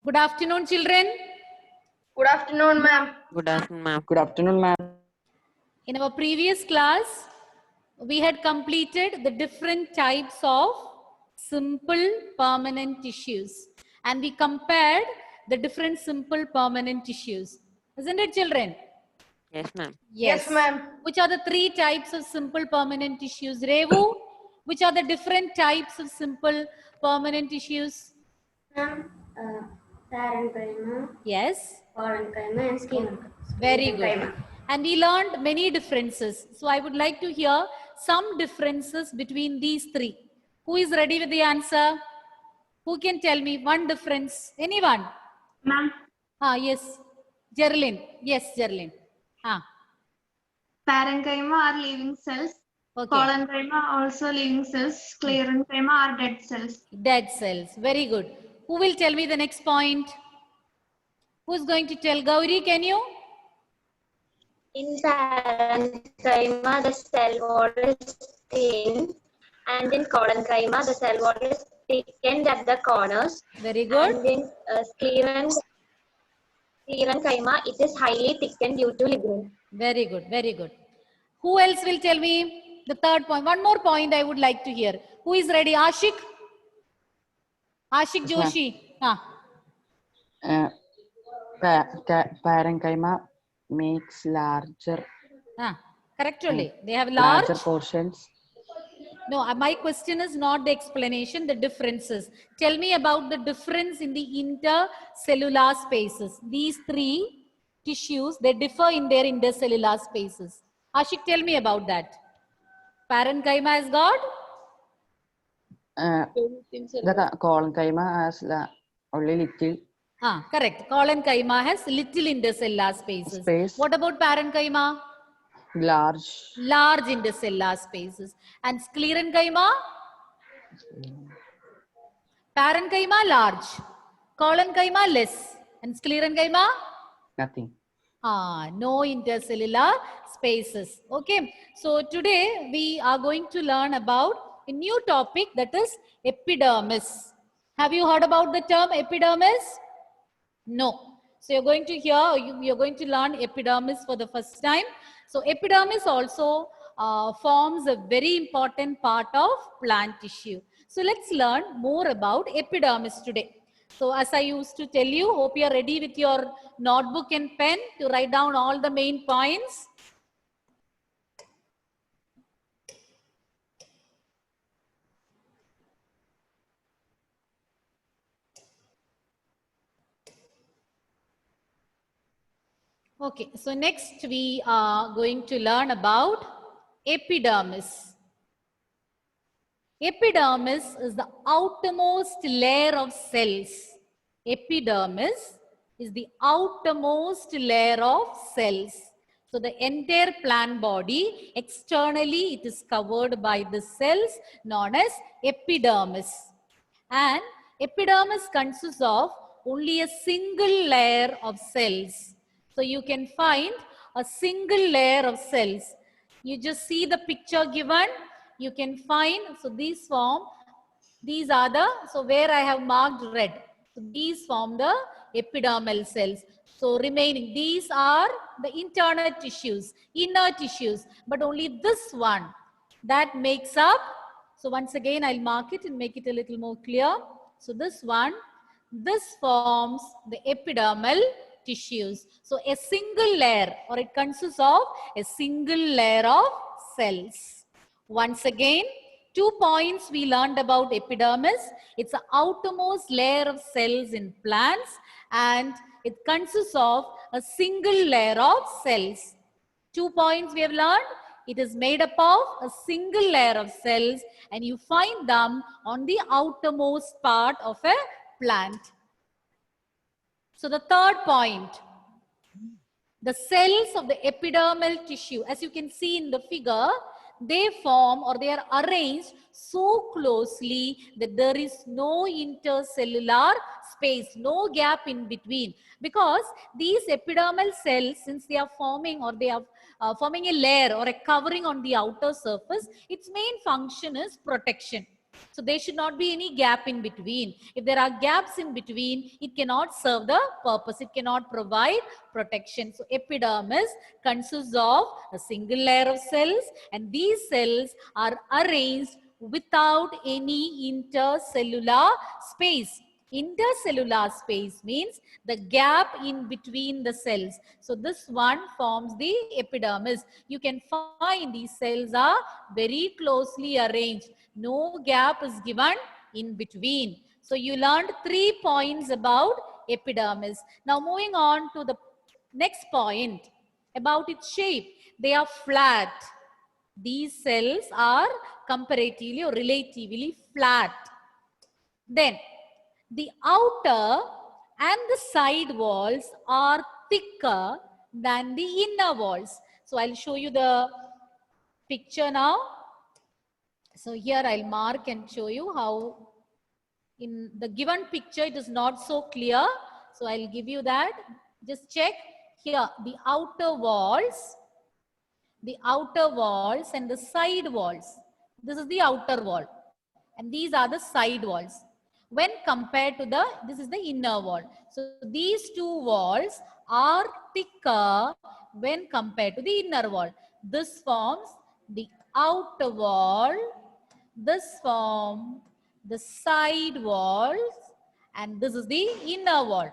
Good afternoon, children. Good afternoon, ma'am. Good afternoon, ma'am. Good afternoon, ma'am. In our previous class, we had completed the different types of simple permanent tissues, and we compared the different simple permanent tissues. Isn't it, children? Yes, ma'am. Yes, ma'am. Which are the three types of simple permanent tissues? Revu, which are the different types of simple permanent tissues? Ma'am, parenchyma, Yes. collenchyma, and schema. Very good. And we learned many differences. So I would like to hear some differences between these three. Who is ready with the answer? Who can tell me one difference? Anyone? Ma'am, Yes. Gerlin. Yes, Gerlin. Parenchyma are living cells. Okay. Collenchyma also living cells. Sclerenchyma are dead cells. Dead cells. Very good. Who will tell me the next point? Who's going to tell? Gauri, can you? in parenchyma, the cell wall is thin, and in collenchyma, the cell wall is thickened at the corners. Very good. And in sclerenchyma, it is highly thickened due to lignin. Very good. Very good. Who else will tell me the third point? One more point I would like to hear. Who is ready? Ashik? Ashik Yes, ma'am. Joshi. Parenchyma makes larger Correct only. They have large. larger portions. No, my question is not the explanation, the differences. Tell me about the difference in the intercellular spaces. These three tissues, they differ in their intercellular spaces. Ashik, tell me about that. Parenchyma has got? The collenchyma has only little Correct. Collenchyma has little intercellular spaces. space, What about parenchyma? large. Large intercellular spaces. And sclerenchyma? Parenchyma large. Collenchyma less. And sclerenchyma? Nothing. No intercellular spaces. Okay. So today we are going to learn about a new topic, that is epidermis. Have you heard about the term epidermis? No. So you're going to hear, you're going to learn epidermis for the first time. So epidermis also forms a very important part of plant tissue. So let's learn more about epidermis today. So as I used to tell you, hope you're ready with your notebook and pen to write down all the main points. Okay, so next we are going to learn about epidermis. Epidermis is the outermost layer of cells. Epidermis is the outermost layer of cells. So the entire plant body, externally it is covered by the cells known as epidermis. And epidermis consists of only a single layer of cells. So you can find a single layer of cells. You just see the picture given. You can find, so these form, these are the, so where I have marked red. So these form the epidermal cells. So remaining, these are the internal tissues, inner tissues, but only this one that makes up. So once again, I'll mark it and make it a little more clear. So this one, this forms the epidermal tissues. So a single layer, or it consists of a single layer of cells. Once again, 2 points we learned about epidermis. It's the outermost layer of cells in plants, and it consists of a single layer of cells. 2 points we have learned. It is made up of a single layer of cells, and you find them on the outermost part of a plant. So the third point, the cells of the epidermal tissue, as you can see in the figure, they form or they are arranged so closely that there is no intercellular space, no gap in between. Because these epidermal cells, since they are forming or they are forming a layer or a covering on the outer surface, its main function is protection. So there should not be any gap in between. If there are gaps in between, it cannot serve the purpose. It cannot provide protection. So epidermis consists of a single layer of cells, and these cells are arranged without any intercellular space. Intercellular space means the gap in between the cells. So this one forms the epidermis. You can find these cells are very closely arranged. No gap is given in between. So you learned 3 points about epidermis. Now moving on to the next point about its shape. They are flat. These cells are comparatively or relatively flat. Then the outer and the side walls are thicker than the inner walls. So I'll show you the picture now. So here I'll mark and show you how in the given picture it is not so clear. So I'll give you that. Just check here the outer walls and the side walls. This is the outer wall and these are the side walls. When compared to this is the inner wall. So these two walls are thicker when compared to the inner wall. This forms the outer wall, this forms the side walls, and this is the inner wall.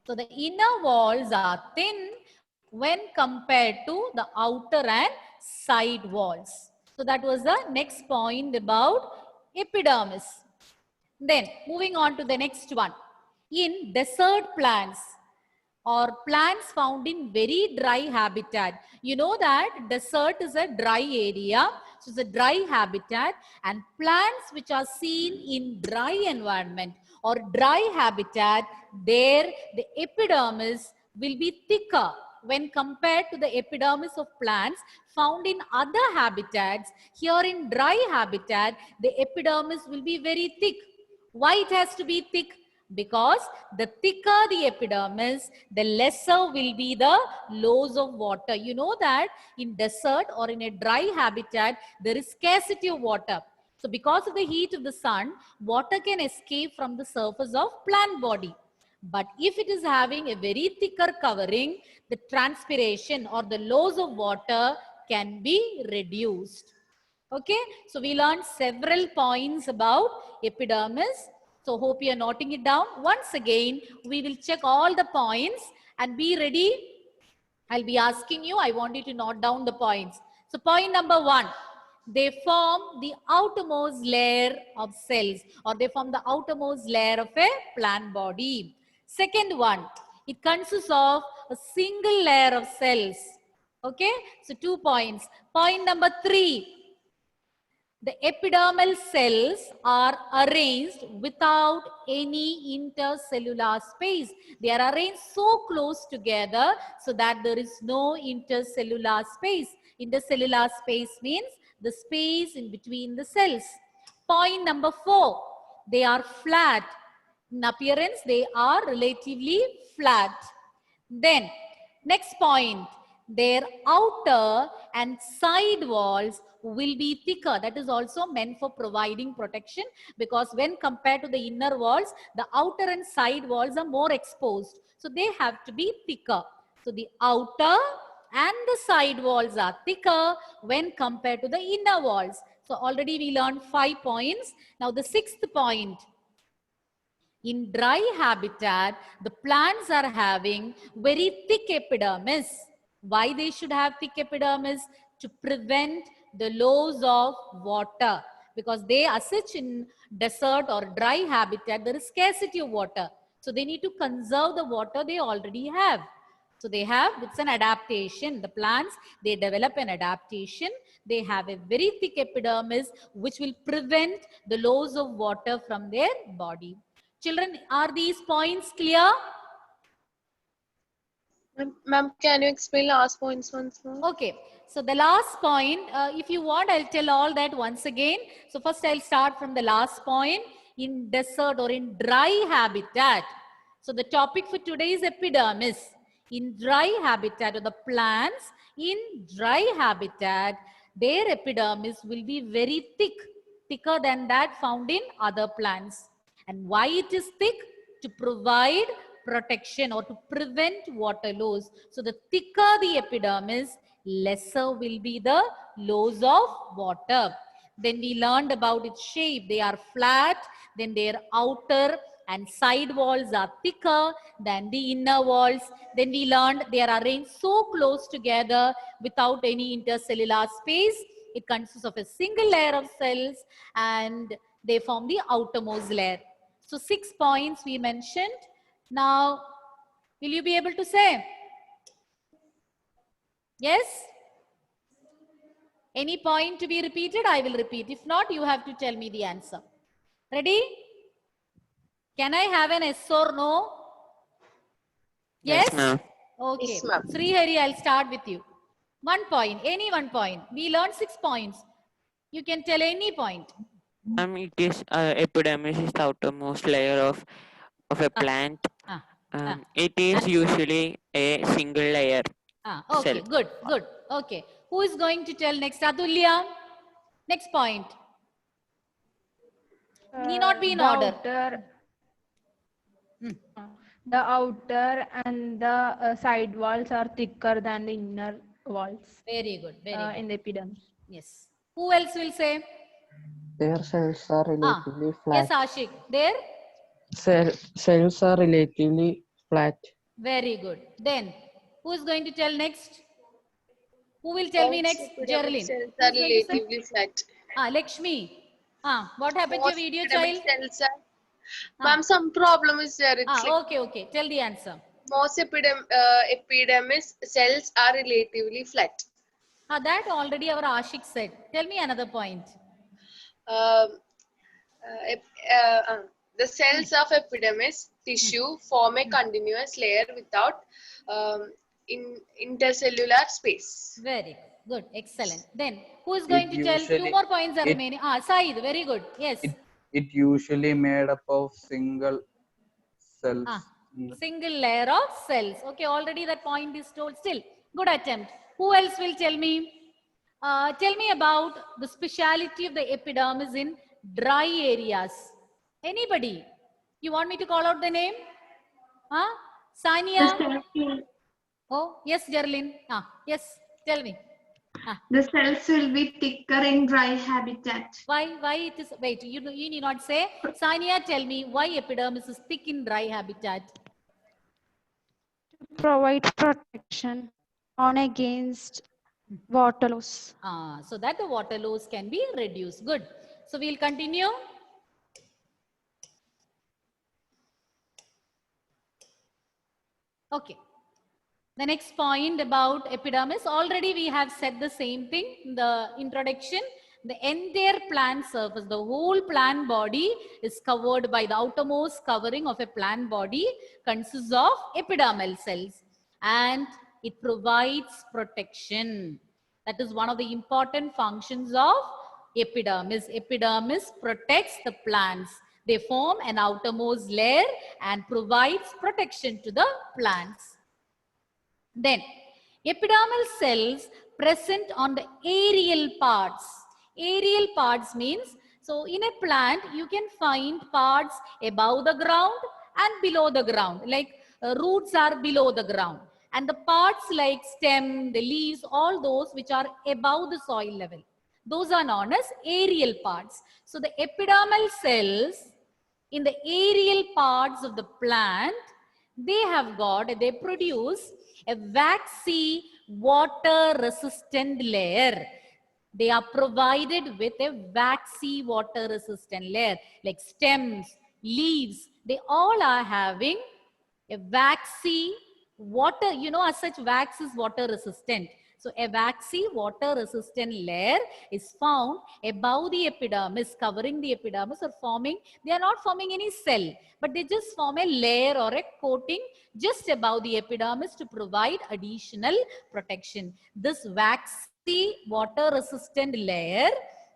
So the inner walls are thin when compared to the outer and side walls. So that was the next point about epidermis. Then moving on to the next one. In desert plants or plants found in very dry habitat. You know that desert is a dry area. So it's a dry habitat, and plants which are seen in dry environment or dry habitat, there the epidermis will be thicker when compared to the epidermis of plants found in other habitats. Here in dry habitat, the epidermis will be very thick. Why it has to be thick? Because the thicker the epidermis, the lesser will be the loss of water. You know that in desert or in a dry habitat, there is scarcity of water. So because of the heat of the sun, water can escape from the surface of plant body. But if it is having a very thicker covering, the transpiration or the loss of water can be reduced. Okay, so we learned several points about epidermis. So hope you are noting it down. Once again, we will check all the points and be ready. I'll be asking you, I want you to note down the points. So point number 1, they form the outermost layer of cells, or they form the outermost layer of a plant body. Second one, it consists of a single layer of cells. Okay, so 2 points. Point number 3, the epidermal cells are arranged without any intercellular space. They are arranged so close together so that there is no intercellular space. Intercellular space means the space in between the cells. Point number 4, they are flat. In appearance, they are relatively flat. Then, next point, their outer and side walls will be thicker. That is also meant for providing protection, because when compared to the inner walls, the outer and side walls are more exposed. So they have to be thicker. So the outer and the side walls are thicker when compared to the inner walls. So already we learned 5 points. Now the 6th point. In dry habitat, the plants are having very thick epidermis. Why they should have thick epidermis? To prevent the loss of water, because they are such in desert or dry habitat, there is scarcity of water. So they need to conserve the water they already have. So they have, it's an adaptation. The plants, they develop an adaptation. They have a very thick epidermis which will prevent the loss of water from their body. Children, are these points clear? Ma'am, can you explain last points once more? Okay, so the last point, if you want, I'll tell all that once again. So first I'll start from the last point. In desert or in dry habitat. So the topic for today is epidermis. In dry habitat, or the plants in dry habitat, their epidermis will be very thick thicker than that found in other plants. And why it is thick? To provide protection or to prevent water loss. So the thicker the epidermis, lesser will be the loss of water. Then we learned about its shape. They are flat, then their outer and side walls are thicker than the inner walls. Then we learned they are arranged so close together without any intercellular space. It consists of a single layer of cells and they form the outermost layer. So 6 points we mentioned. Now, will you be able to say? Yes? Any point to be repeated? I will repeat. If not, you have to tell me the answer. Ready? Can I have an yes or no? Yes? ma'am. Okay. Yes, ma'am. Srihari, I'll start with you. 1 point, any 1 point. We learned 6 points. You can tell any point. It is epidermis is the outermost layer of a plant. It is usually a single layer. Okay, Cell. good, good. Okay. Who is going to tell next? Atulya? Next point. Need not be in order. The outer and the side walls are thicker than the inner walls Very good, very good. in the epidermis. Yes. Who else will say? Their cells are relatively Yes, flat. Ashik. There? Cells are relatively flat. Very good. Then, who is going to tell next? Who will tell me next? Geraldine. Cells Who are is going to say? relatively flat. Lakshmi. What happened to your video child? Cells are. Ma'am, some problem is there. It's like Okay, okay. Tell the answer. most epidermis cells are relatively flat. That already our Ashik said. Tell me another point. The cells of epidermis tissue form a continuous layer without intercellular space. Very good. Excellent. Then, who is going to tell? 2 usually- more points are it- remaining. Said. Very good. Yes. It usually made up of single cells. Single layer of cells. Okay, already that point is told. Still, good attempt. Who else will tell me? Tell me about the speciality of the epidermis in dry areas. Anybody? You want me to call out the name? Sania? Oh, yes, Geraldine. Yes, tell me. The cells will be thicker in dry habitat. Why it is, wait, you need not say. Sania, tell me why epidermis is thick in dry habitat. Provide protection on against water loss. So that the water loss can be reduced. Good. So we'll continue. Okay. The next point about epidermis, already we have said the same thing in the introduction. The entire plant surface, the whole plant body is covered by the outermost covering of a plant body consists of epidermal cells and it provides protection. That is one of the important functions of epidermis. Epidermis protects the plants. They form an outermost layer and provides protection to the plants. Then, epidermal cells present on the aerial parts. Aerial parts means, so in a plant, you can find parts above the ground and below the ground. Like roots are below the ground. And the parts like stem, the leaves, all those which are above the soil level. Those are known as aerial parts. So the epidermal cells in the aerial parts of the plant, they produce a waxy water resistant layer. They are provided with a waxy water resistant layer like stems, leaves. They all are having a waxy water, as such wax is water resistant. So a waxy water resistant layer is found above the epidermis, covering the epidermis or forming, they are not forming any cell, but they just form a layer or a coating just above the epidermis to provide additional protection. This waxy water resistant layer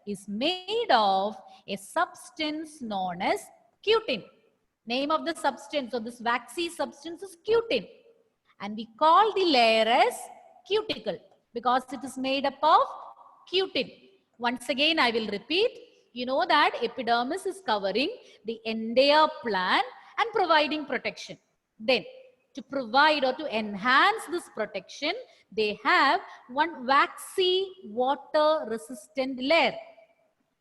is made of a substance known as cutin. Name of the substance of this waxy substance is cutin. And we call the layer as cuticle because it is made up of cutin. Once again, I will repeat. You know that epidermis is covering the entire plant and providing protection. Then, to provide or to enhance this protection, they have one waxy water resistant layer.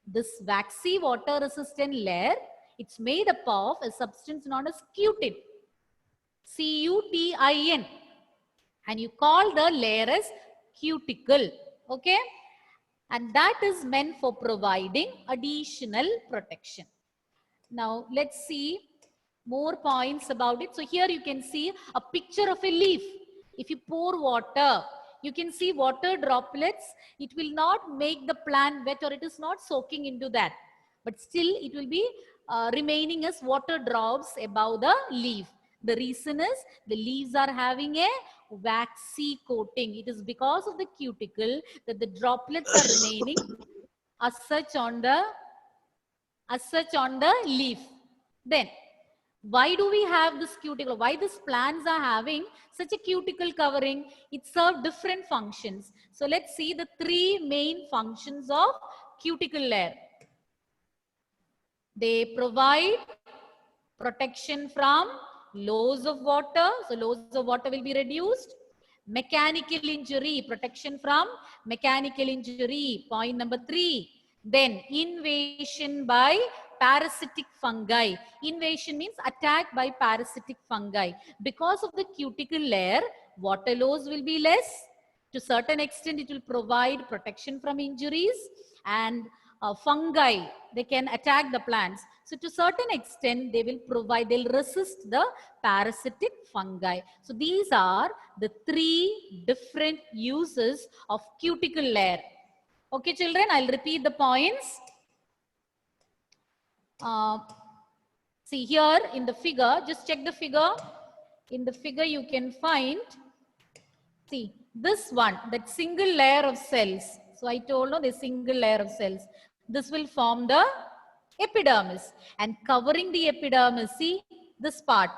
This waxy water resistant layer, it's made up of a substance known as cutin. C-U-T-I-N. And you call the layer as cuticle. Okay? And that is meant for providing additional protection. Now, let's see more points about it. So here you can see a picture of a leaf. If you pour water, you can see water droplets. It will not make the plant wet, or it is not soaking into that. But still it will be remaining as water drops above the leaf. The reason is the leaves are having a waxy coating. It is because of the cuticle that the droplets are remaining as such on the leaf. Then, why do we have this cuticle? Why these plants are having such a cuticle covering? It serves different functions. So let's see the three main functions of cuticle layer. They provide protection from loss of water. So loss of water will be reduced. Mechanical injury, protection from mechanical injury. Point number 3. Then invasion by parasitic fungi. Invasion means attack by parasitic fungi. Because of the cuticle layer, water loss will be less. To a certain extent, it will provide protection from injuries, and fungi, they can attack the plants. So to a certain extent, they'll resist the parasitic fungi. So these are the 3 different uses of cuticle layer. Okay, children, I'll repeat the points. See here in the figure, just check the figure. In the figure you can find, see this one, that single layer of cells. So I told you the single layer of cells. This will form the epidermis, and covering the epidermis, see this part,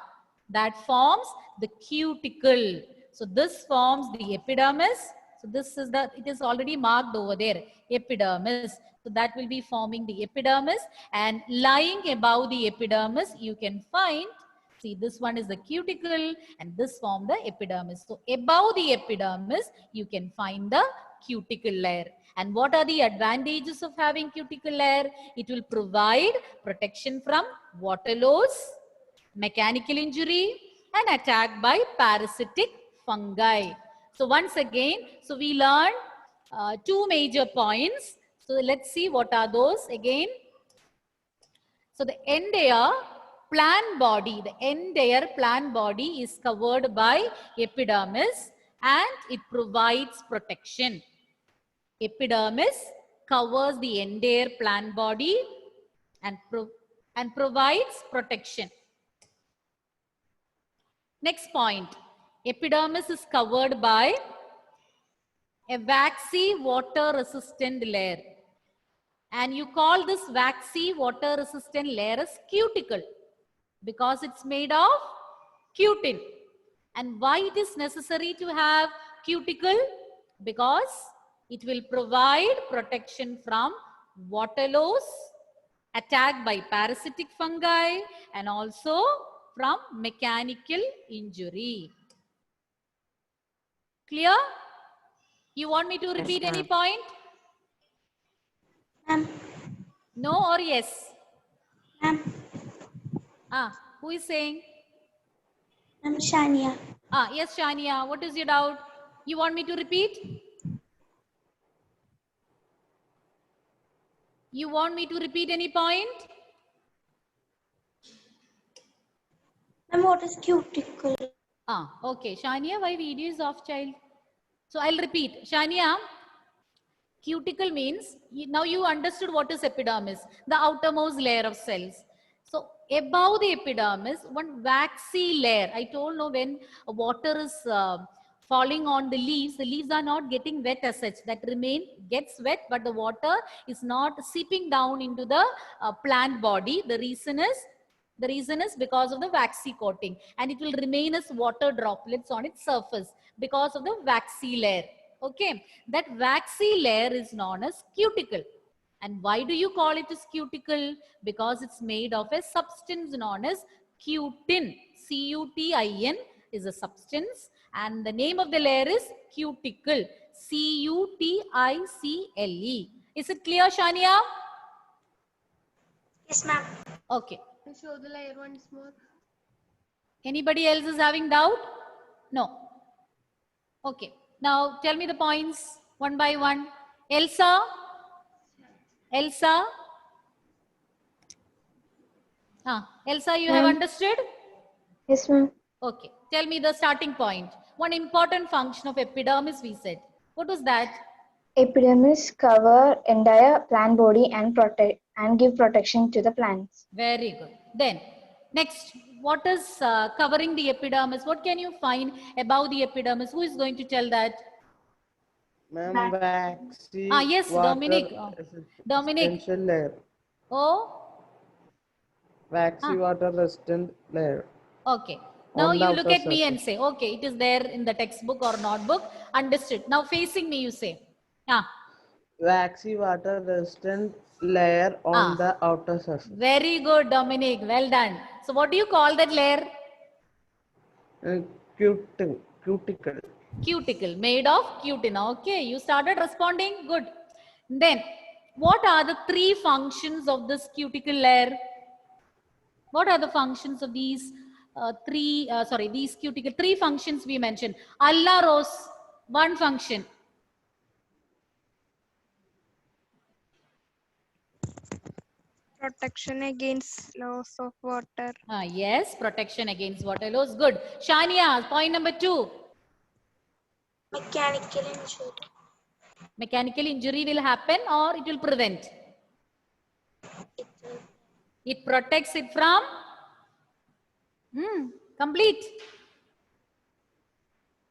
that forms the cuticle. So this forms the epidermis. So this is it is already marked over there, epidermis. So that will be forming the epidermis, and lying above the epidermis, you can find, see this one is the cuticle, and this form the epidermis. So above the epidermis, you can find the cuticle layer. And what are the advantages of having cuticle layer? It will provide protection from water loss, mechanical injury, and attack by parasitic fungi. So once again, so we learned 2 major points. So let's see what are those again. So the entire plant body is covered by epidermis, and it provides protection. Epidermis covers the entire plant body and provides protection. Next point, epidermis is covered by a waxy water resistant layer, and you call this waxy water resistant layer as cuticle because it's made of cutin. And why it is necessary to have cuticle? Because it will provide protection from water loss, attack by parasitic fungi, and also from mechanical injury. Clear? You want me to repeat any point? No or yes? Who is saying? I'm Shania. Yes, Shania. What is your doubt? You want me to repeat? You want me to repeat any point? Ma'am, what is cuticle? Okay. Shania, why video is off, child? So I'll repeat. Shania, cuticle means, now you understood what is epidermis, the outermost layer of cells. So above the epidermis, one waxy layer. I told you when water is falling on the leaves are not getting wet as such. That gets wet, but the water is not seeping down into the plant body. The reason is because of the waxy coating, and it will remain as water droplets on its surface because of the waxy layer. Okay, that waxy layer is known as cuticle, And why do you call it as cuticle? Because it's made of a substance known as cutin. C-U-T-I-N is a substance, and the name of the layer is cuticle. C-U-T-I-C-L-E. Is it clear, Shania? Yes, ma'am. Okay. Show the layer once more. Anybody else is having doubt? No. Okay. Now tell me the points one by one. Elsa? Elsa? Elsa, you have understood? Yes, ma'am. Okay. Tell me the starting point. One important function of epidermis we said. What was that? Epidermis cover entire plant body and protect and give protection to the plants. Very good. Then, next, what is covering the epidermis? What can you find above the epidermis? Who is going to tell that? Ma'am, waxy Yes, water Dominic. Dominic. essential layer. Oh? Waxy water resistant layer. Okay. Now On the you look outer at me and surface. say, okay, it is there in the textbook or notebook. Understood. Now facing me, you say. Waxy water resistant layer on the outer surface. Very good, Dominic. Well done. So what do you call that layer? Cuticle. Cuticle, made of cutin. Okay, you started responding. Good. Then, what are the three functions of this cuticle layer? What are the functions of these these cuticle? Three functions we mentioned. Allah Rose, one function. Protection against loss of water. Yes, protection against water loss. Good. Shania, point number 2. Mechanical injury. Mechanical injury will happen or it will prevent? It protects it from? Complete.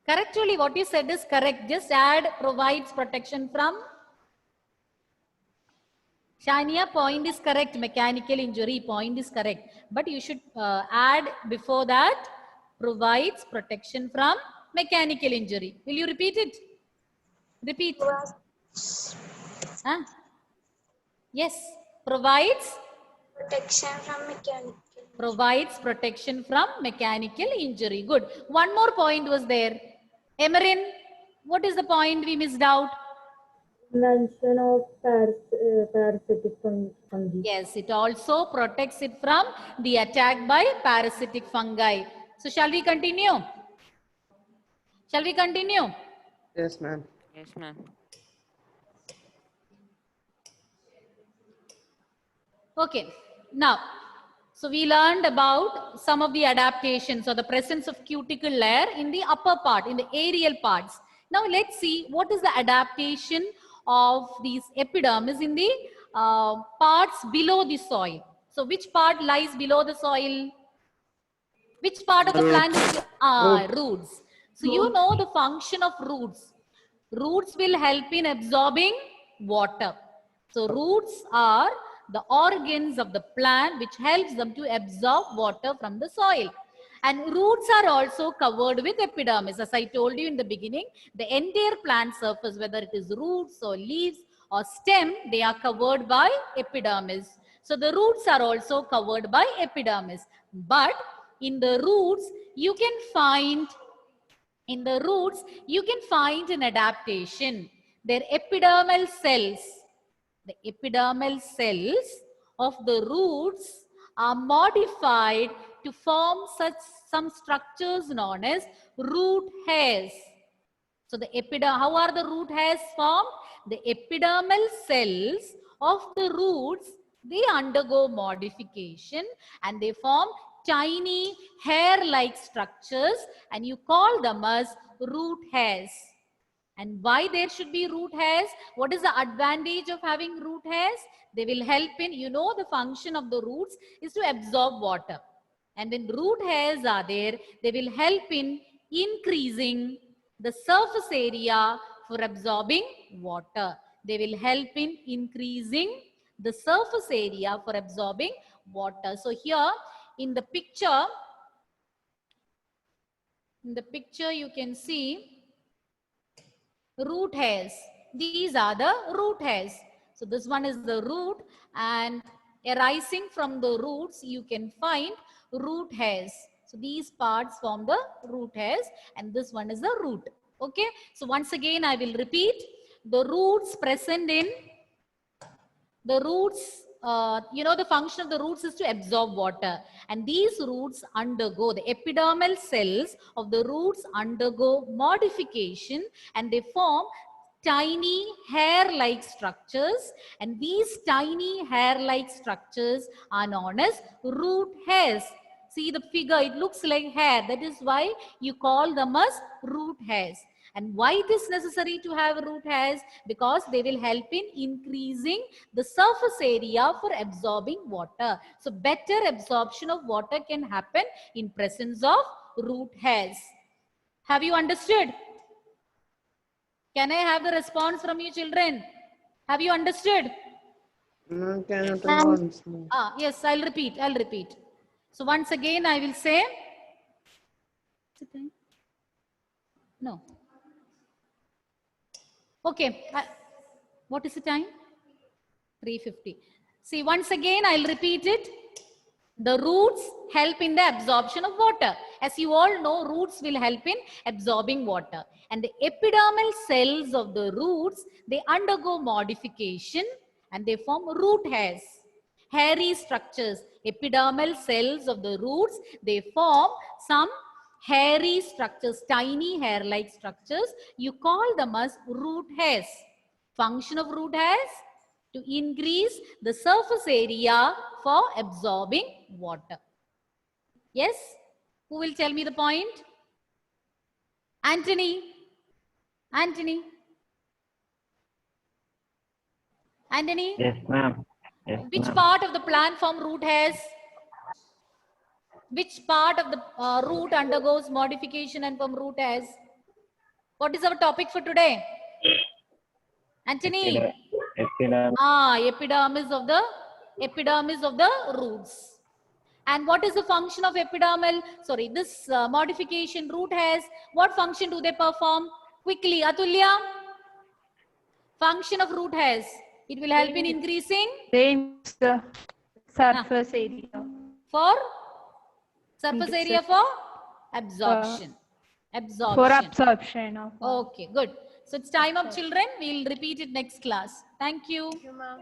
Correctly, what you said is correct. Just add provides protection from. Shania, point is correct. Mechanical injury, point is correct. But you should add before that provides protection from mechanical injury. Will you repeat it? Repeat. Yes. Provides Protection from mechanical. Provides protection from mechanical injury. Good. One more point was there. Emerin, what is the point we missed out? Mention of parasitic fungi. Yes, it also protects it from the attack by parasitic fungi. So shall we continue? Shall we continue? Yes, ma'am. Yes, ma'am. Okay. Now, so we learned about some of the adaptations or the presence of cuticle layer in the upper part, in the aerial parts. Now let's see what is the adaptation of these epidermis in the parts below the soil. So which part lies below the soil? Which part of the plant is roots. So you know the function of roots. Roots will help in absorbing water. So roots are the organs of the plant which helps them to absorb water from the soil. And roots are also covered with epidermis. As I told you in the beginning, the entire plant surface, whether it is roots or leaves or stem, they are covered by epidermis. So the roots are also covered by epidermis. But in the roots, you can find an adaptation. Their epidermal cells, the epidermal cells of the roots are modified to form some structures known as root hairs. So how are the root hairs formed? The epidermal cells of the roots, they undergo modification and they form tiny hair-like structures, and you call them as root hairs. And why there should be root hairs? What is the advantage of having root hairs? They will help in, the function of the roots is to absorb water. And when root hairs are there, they will help in increasing the surface area for absorbing water. They will help in increasing the surface area for absorbing water. So here in the picture you can see root hairs. These are the root hairs. So this one is the root, and arising from the roots, you can find root hairs. So these parts form the root hairs, and this one is the root. Okay. So once again, I will repeat the roots present in the roots. The function of the roots is to absorb water, and these roots undergo, the epidermal cells of the roots undergo modification, and they form tiny hair-like structures, and these tiny hair-like structures are known as root hairs. See the figure, it looks like hair. That is why you call them as root hairs. And why it is necessary to have root hairs? Because they will help in increasing the surface area for absorbing water. So better absorption of water can happen in presence of root hairs. Have you understood? Can I have the response from you children? Have you understood? Ma'am, can you tell once more? Yes, I'll repeat. So once again, I will say, no. Okay, what is the time? 3:50. See, once again, I'll repeat it. The roots help in the absorption of water. As you all know, roots will help in absorbing water. And the epidermal cells of the roots, they undergo modification and they form root hairs. Hairy structures. Epidermal cells of the roots, they form some hairy structures, tiny hair-like structures. You call them as root hairs. Function of root hairs? To increase the surface area for absorbing water. Yes? Who will tell me the point? Anthony. Anthony. Yes, ma'am. Yes, Which part of the plant form root hairs? Which part of the root undergoes modification and form root hairs? What is our topic for today? Anthony? Epidermis of the roots. And what is the function of this modification root hairs? What function do they perform? Quickly, Atulya. Function of root hairs. It will help in increasing the surface area. For surface area for absorption. For absorption of. Okay, good. So it's time up, children. We'll repeat it next class. Thank you. Thank you, ma'am.